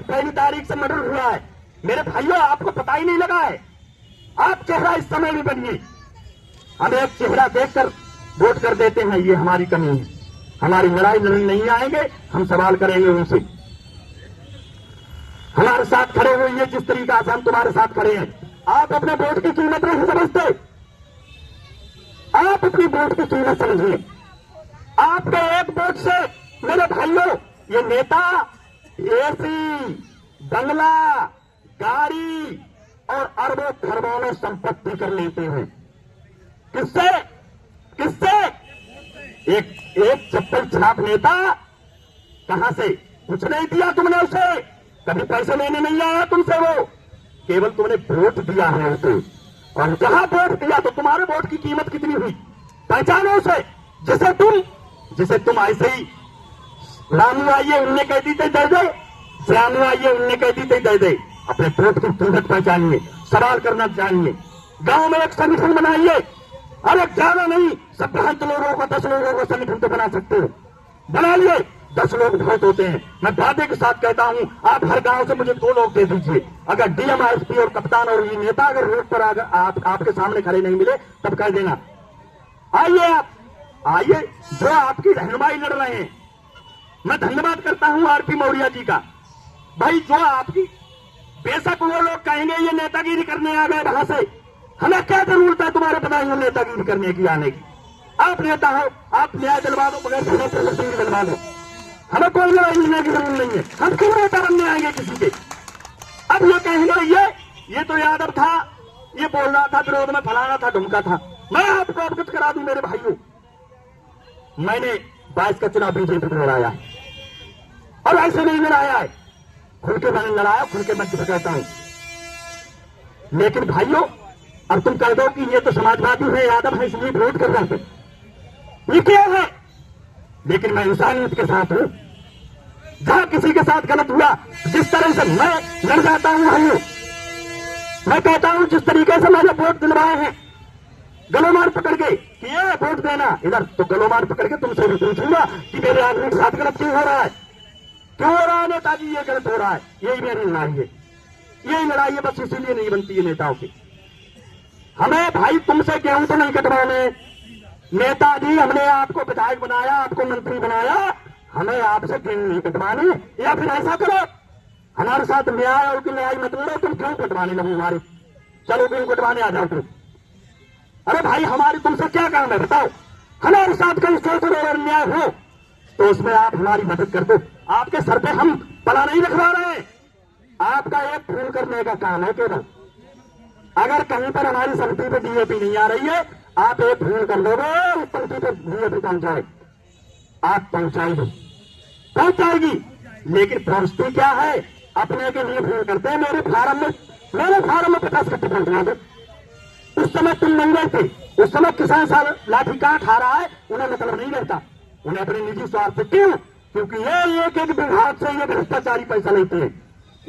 पहली तारीख से मर्डर हुआ है। मेरे भाइयों, आपको पता ही नहीं लगा है। आप चेहरा इस समय भी बनिए। हम एक चेहरा देखकर वोट कर देते हैं, ये हमारी कमी है। हमारी लड़ाई लड़ने नहीं आएंगे, हम सवाल करेंगे उनसे। हमारे साथ खड़े हुए जिस तरीका से हम तुम्हारे साथ खड़े हैं, आप अपने वोट की कीमत नहीं समझते। आप अपनी वोट की कीमत समझिए। आपके एक वोट से मेरे भाइयों, ये नेता एसी, बंगला, गाड़ी और अरबों खरबों में संपत्ति कर लेते हैं। किससे? किससे? एक चप्पल छाप नेता कहां से? कुछ नहीं दिया तुमने उसे, कभी पैसे लेने नहीं आया तुमसे वो, केवल तुमने वोट दिया है उसे। और जहां वोट दिया तो तुम्हारे वोट की कीमत कितनी हुई, पहचानो उसे। जिसे तुम ऐसे ही रामू आइए उनने कह दी दे दे, श्यामू आइए उनने कह दी दे दे। अपने वोट की कीमत पहचानिए, सवाल करना जानिए। गांव में एक संगठन बनाइए। अरे ज्यादा नहीं, सब 5 लोगों का 10 लोगों का संगठन तो बना सकते हो, बना लिए। 10 लोग बहुत होते हैं। मैं वादे के साथ कहता हूं, आप हर गांव से मुझे 2 लोग दे दीजिए। अगर डीएम, एसपी और कप्तान और ये नेता अगर रोड पर अगर आपके सामने खड़े नहीं मिले तब कह देना, आइए आप आइए, जो आपकी रहनुमाई लड़ रहे हैं। मैं धन्यवाद करता हूं आरपी मौर्य जी का। भाई, जो आपकी, बेशक वो लोग कहेंगे ये नेतागिरी करने आ गए वहां से, हमें क्या जरूरत है तुम्हारे बताइए नेतागिरी करने की, आने की। आप नेता हो, आप न्याय दिलवा दो, बगैर दिलवा दो, हमें कोई लड़ाई लेने की जरूरत नहीं है। हम क्यों नेता बनने आएंगे किसी के? अब ये कहेंगे ये तो यादव था, ये बोल रहा था विरोध में, फलाना था, ढुमका था। मैं आपको अवगत करा दूं मेरे भाइयों, मैंने 22 का चुनाव बीजेपी में लड़ाया है और ऐसे नहीं लड़ाया है, खुल के मैंने लड़ाया, खुल के मैं कहता हूं। लेकिन भाइयों, अब तुम कह दो कि ये तो समाजवादी है, यादव है, इसलिए विरोध कर रहे हैं, ये क्या है? लेकिन मैं इंसानियत के साथ हूं। जहां किसी के साथ गलत हुआ, जिस तरह से मैं लड़ जाता हूं भाइयों, मैं कहता हूं जिस तरीके से मैंने वोट दिलवाए हैं गलों मार पकड़ के कि ये वोट देना इधर, तो गलों मार पकड़ के तुमसे भी पूछूंगा कि मेरे आदमी के साथ गलत क्यों हो रहा है, क्यों हो रहा है नेताजी, ये गलत हो रहा है। यही मेरी लड़ाई है, यही लड़ाई है, बस इसीलिए नहीं बनती है नेताओं की। हमें भाई तुमसे गेहूं तो नहीं कटवाने। नेताजी, हमने आपको विधायक बनाया, आपको मंत्री बनाया, हमें आपसे गेहूं नहीं कटवाने। या फिर ऐसा करो, हमारे साथ न्याय और की लड़ाई मत लड़ो, तुम क्यों कटवाने लगो हमारे, चलो गेहूं कटवाने आ जाओ तुम। अरे भाई, हमारी तुमसे क्या काम है बताओ? हमारे साथ कहीं शोषण और अन्याय हो तो उसमें आप हमारी मदद कर दो। आपके सर पे हम पला नहीं रखवा रहे हैं, आपका एक फोन करने का काम है केवल। अगर कहीं पर हमारी समिति पे डीएपी नहीं आ रही है, आप एक फोन कर दोगे, उस समिति पे डीएपी पहुंचाए, आप पहुंचाएंगे, पहुंचाएगी। लेकिन पहुंचती क्या है, अपने के लिए फोन करते हैं। मेरे फार्म में 50 कट्टे पहुंचना दो। उस समय तुम नंगे थे, उस समय किसान साहब लाठी काट खा रहा है, उन्हें मतलब नहीं रहता, उन्हें अपने निजी स्वार्थ से। क्यों? क्योंकि ये एक विभाग से ये भ्रष्टाचारी पैसा लेते हैं,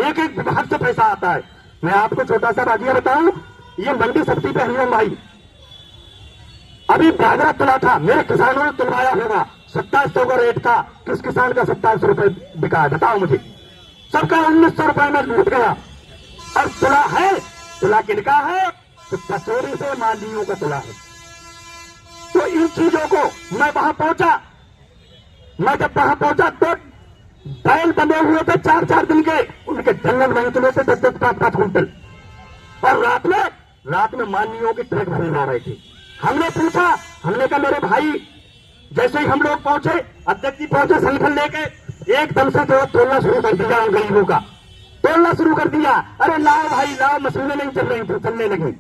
एक विभाग से पैसा आता है। मैं आपको छोटा सा बाजिया बताऊं, ये मंडी सब्जी पे हरिओम भाई, अभी बाजरा तुला था, मेरे किसानों ने तुलवाया होगा, 2700 का रेट था। किस किसान का 2700 रुपए बिका है बताओ मुझे? सबका 1900 रुपए में लूट गया। और तुला है, तुला किनका है? तो कचोरी से मांडियों का तुला है। तो इन चीजों को मैं वहां पहुंचा, मैं जब वहां पहुंचा तो बैल बंधे हुए थे 4-4 दिन के, उनके जंगल नहीं तुले थे 10-10, 5-5 कुंटल। और रात में माननीयों के ट्रक भरे जा रहे थे। हमने पूछा, हमने कहा मेरे भाई, जैसे ही हम लोग पहुंचे, अध्यक्ष जी पहुंचे संगठन लेके, एकदम से जो तोड़ना शुरू कर दिया, उन गरीबों का तोड़ना शुरू कर दिया। अरे लाओ भाई लाओ, मशीनें नहीं चल रही थी, चलने लगी।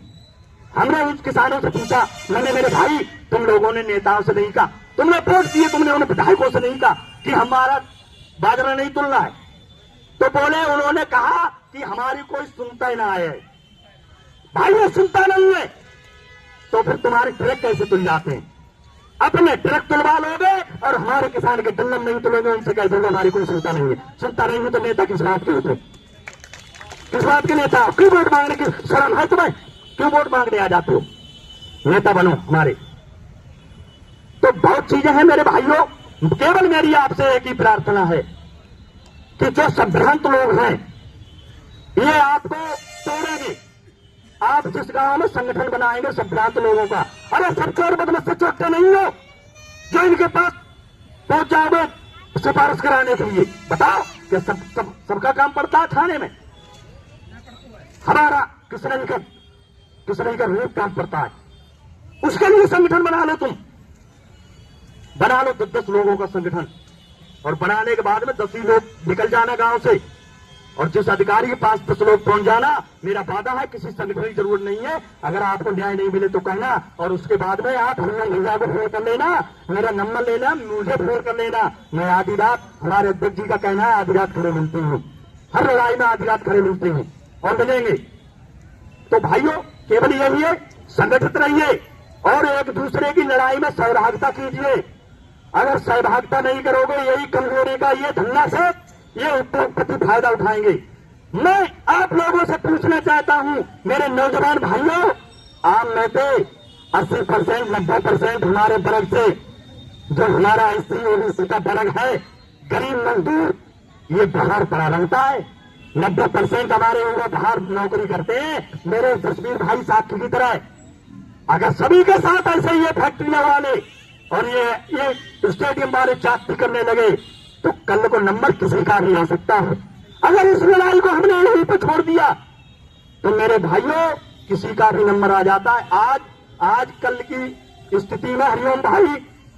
हमने उस किसानों से पूछा, मैंने मेरे भाई, तुम लोगों ने नेताओं से नहीं कहा, तुमने वोट दिए, तुमने उन्हें विधायकों से नहीं कहा कि हमारा बाजरा नहीं तुलना है? तो बोले, उन्होंने कहा कि हमारी कोई सुनता ही ना आए। भाई वो सुनता नहीं है तो फिर तुम्हारे ट्रक कैसे तुल जाते हैं? अपने ट्रक तुलवा लोगे और हमारे किसान के डल्लम नहीं तुलोगे, उनसे कैसे? हमारी कोई सुनता नहीं है। सुनता नहीं है तो नेता किस बात के होते? किस बात के नेता? क्यों वोट मांगने की शर्म है तुम्हें? क्यों वोट मांगने आ जाते हो? नेता बनो हमारे। तो बहुत चीजें हैं मेरे भाइयों, केवल मेरी आपसे एक ही प्रार्थना है, कि जो संभ्रांत लोग हैं ये आपको तोड़ेंगे। आप जिस गांव में संगठन बनाएंगे संभ्रांत लोगों का, अरे सब चोर बदमाश से चोटते नहीं हो जो इनके पास पहुंच जाओगे सिफारिश कराने के लिए। बताओ कि सबका काम पड़ता है थाने में, हमारा किस नहीं का रूप काम पड़ता है। उसके लिए संगठन बना लो, तुम बना लो 10-10 लोगों का संगठन, और बनाने के बाद में 10 ही लोग निकल जाना गांव से, और जिस अधिकारी के पास 10 लोग पहुंच जाना। मेरा वादा है किसी संगठन की जरूरत नहीं है। अगर आपको न्याय नहीं मिले तो कहना, और उसके बाद में आप हनुमान भैया को फोन कर लेना, मेरा नंबर लेना, मुझे फोन कर लेना। मैं आधी रात, हमारे अध्यक्ष जी का कहना है आधी रात खड़े मिलते हूँ, हर लड़ाई में आधी रात खड़े मिलते हैं और मिलेंगे। तो भाइयों केवल यही है, संगठित रहिए और एक दूसरे की लड़ाई में सहभागिता कीजिए। अगर सहभागिता नहीं करोगे, यही कमजोरी का ये धंधा से ये उद्योगपति फायदा उठाएंगे। मैं आप लोगों से पूछना चाहता हूं, मेरे नौजवान भाइयों, आप में से 80% 90% हमारे वर्ग से, जो हमारा SC का वर्ग है, गरीब मजदूर, ये बाहर पड़ा रहता है। 90% हमारे युवा बाहर नौकरी करते हैं, मेरे जसवीर भाई साथी की तरह। अगर सभी के साथ ऐसे ये फैक्ट्रियां वाले और ये स्टेडियम वाले जाति करने लगे तो कल को नंबर किसी का नहीं आ सकता है। अगर इस लड़ाई को हमने यहीं पर छोड़ दिया तो मेरे भाइयों किसी का भी नंबर आ जाता है। आज कल की स्थिति में हरिओम भाई,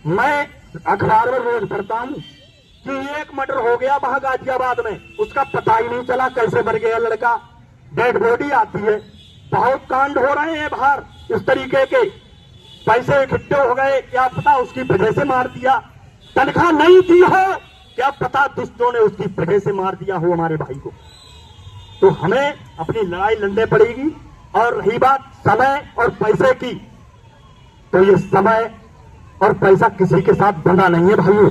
मैं अखबार में रोज पढ़ता हूं कि एक मर्डर हो गया वहां गाजियाबाद में, उसका पता ही नहीं चला कैसे मर गया लड़का, डेड बॉडी आती है। बहुत कांड हो रहे हैं बाहर इस तरीके के, पैसे इकट्ठे हो गए, क्या पता उसकी वजह से मार दिया, तनख्वाह नहीं दी हो, क्या पता दुष्टों ने उसकी वजह से मार दिया हो हमारे भाई को। तो हमें अपनी लड़ाई लड़ने पड़ेगी। और रही बात समय और पैसे की, तो ये समय और पैसा किसी के साथ बंधा नहीं है भाइयों।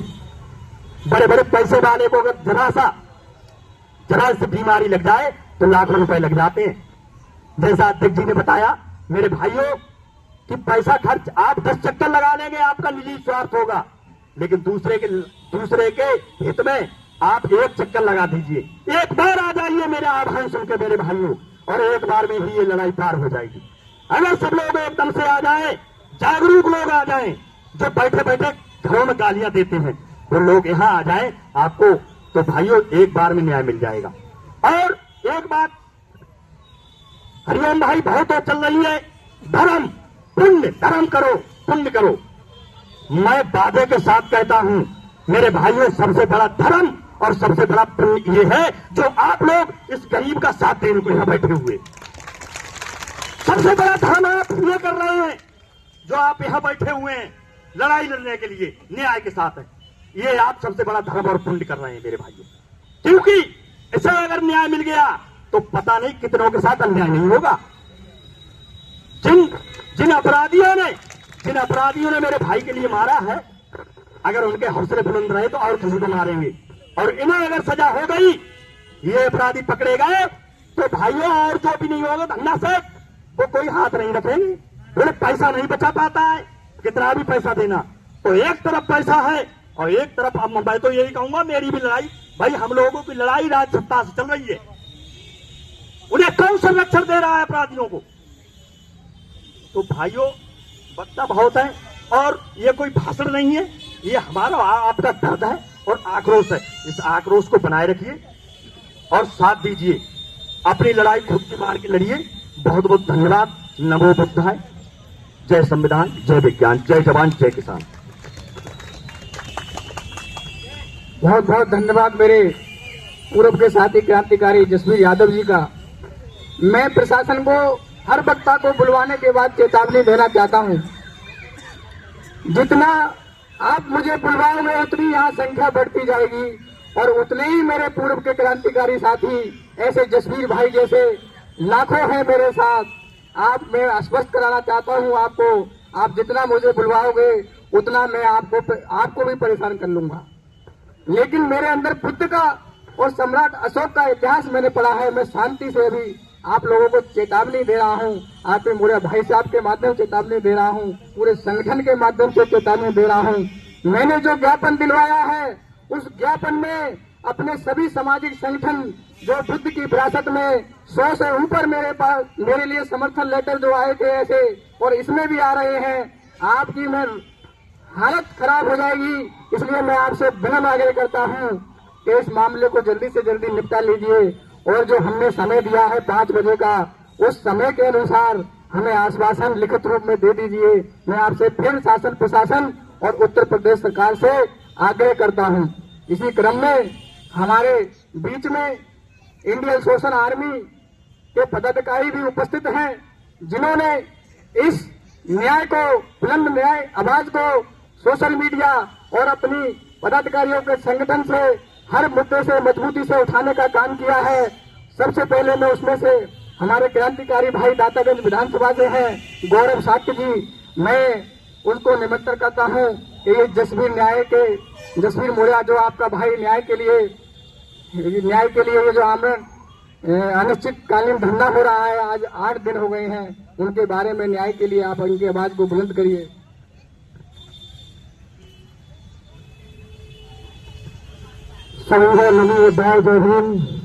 बड़े बड़े पैसे वाले को अगर जरा से बीमारी लग जाए तो लाखों रुपए लग जाते हैं। जैसा अध्यक्ष जी ने बताया मेरे भाइयों कि पैसा खर्च आप 10 चक्कर लगा लेंगे, आपका निजी स्वार्थ होगा, लेकिन दूसरे के हित में आप एक चक्कर लगा दीजिए। एक बार आ जाइए मेरे आह्वान सुन के मेरे भाइयों, और एक बार में ही ये लड़ाई पार हो जाएगी। अगर सब लोग एकदम से आ जाएं, जागरूक लोग आ जाएं, जो बैठे बैठे घरों में गालियां देते हैं, वो लोग यहाँ आ जाएं आपको, तो भाइयों एक बार में न्याय मिल जाएगा। और एक बात हरिओम भाई बहुत तो चल रही है, धर्म करो, पुण्य करो। मैं वादे के साथ कहता हूं मेरे भाइयों, सबसे बड़ा धर्म और सबसे बड़ा पुण्य ये है जो आप लोग इस गरीब का साथ देने को यहां बैठे हुए, सबसे बड़ा धर्म आप ये कर रहे हैं जो आप यहां बैठे हुए हैं लड़ाई लड़ने के लिए न्याय के साथ है। ये आप सबसे बड़ा धर्म और पुण्य कर रहे हैं मेरे भाइयों, क्योंकि इसे अगर न्याय मिल गया तो पता नहीं कितनों के साथ अन्याय नहीं होगा। जिन अपराधियों ने मेरे भाई के लिए मारा है, अगर उनके हौसले बुलंद रहे तो और किसी को मारेंगे, और इन्हें अगर सजा हो गई, ये अपराधी पकड़े गए, तो भाइयों और जो भी नहीं होगा धंधा से वो कोई हाथ नहीं रखेंगे। बोले पैसा नहीं बचा पाता है, कितना भी पैसा देना, तो एक तरफ पैसा है और एक तरफ अब मैं तो यही कहूंगा मेरी भी लड़ाई, भाई हम लोगों की लड़ाई राज सत्ता से चल रही है। उन्हें कौन संरक्षण दे रहा है अपराधियों को? तो भाइयों वक्ता बहुत है, और ये कोई भाषण नहीं है, ये हमारा आपका दर्द है और आक्रोश है। इस आक्रोश को बनाए रखिए और साथ दीजिए, अपनी लड़ाई खुद की मार के लड़िए। बहुत बहुत धन्यवाद। नमो बुद्धाय। जय संविधान, जय विज्ञान, जय जवान, जय किसान। बहुत बहुत धन्यवाद मेरे पूर्व के साथी क्रांतिकारी जसवीर यादव जी का। मैं प्रशासन को हर वक्ता को बुलवाने के बाद चेतावनी देना चाहता हूं, जितना आप मुझे बुलवाओगे उतनी यहाँ संख्या बढ़ती जाएगी, और उतने ही मेरे पूर्व के क्रांतिकारी साथी ऐसे जसवीर भाई जैसे लाखों हैं मेरे साथ। मैं आश्वस्त कराना चाहता हूं आपको, आप जितना मुझे बुलवाओगे उतना मैं आपको भी परेशान कर लूंगा। लेकिन मेरे अंदर बुद्ध का और सम्राट अशोक का इतिहास मैंने पढ़ा है। मैं शांति से अभी आप लोगों को चेतावनी दे रहा हूं, आपके मेरे भाई साहब के माध्यम से चेतावनी दे रहा हूं, पूरे संगठन के माध्यम से चेतावनी दे रहा हूं। मैंने जो ज्ञापन दिलवाया है उस ज्ञापन में अपने सभी सामाजिक संगठन जो बुद्ध की विरासत में 100 से ऊपर मेरे लिए समर्थन लेटर जो आए थे ऐसे, और इसमें भी आ रहे हैं, आपकी मैं हालत खराब हो जाएगी। इसलिए मैं आपसे विनम्र आग्रह करता हूं कि इस मामले को जल्दी से जल्दी निपटा लीजिए, और जो हमने समय दिया है 5 बजे का, उस समय के अनुसार हमें आश्वासन लिखित रूप में दे दीजिए। मैं आपसे फिर शासन प्रशासन और उत्तर प्रदेश सरकार से आग्रह करता हूं। इसी क्रम में हमारे बीच में इंडियन सोशल आर्मी के पदाधिकारी भी उपस्थित हैं, जिन्होंने इस न्याय को, बुलंद न्याय आवाज को सोशल मीडिया और अपनी पदाधिकारियों के संगठन से हर मुद्दे से मजबूती से उठाने का काम किया है। सबसे पहले मैं उसमें से हमारे क्रांतिकारी भाई दातागंज विधानसभा से हैं गौरव साक्य जी, मैं उनको निमंत्रण करता हूं कि ये जसवीर मौर्य जो आपका भाई न्याय के लिए ये जो आमरण अनिश्चितकालीन धरना हो रहा है, आज 8 दिन हो गए हैं, उनके बारे में न्याय के लिए आप उनकी आवाज को बुलंद करिए। जय हिंद।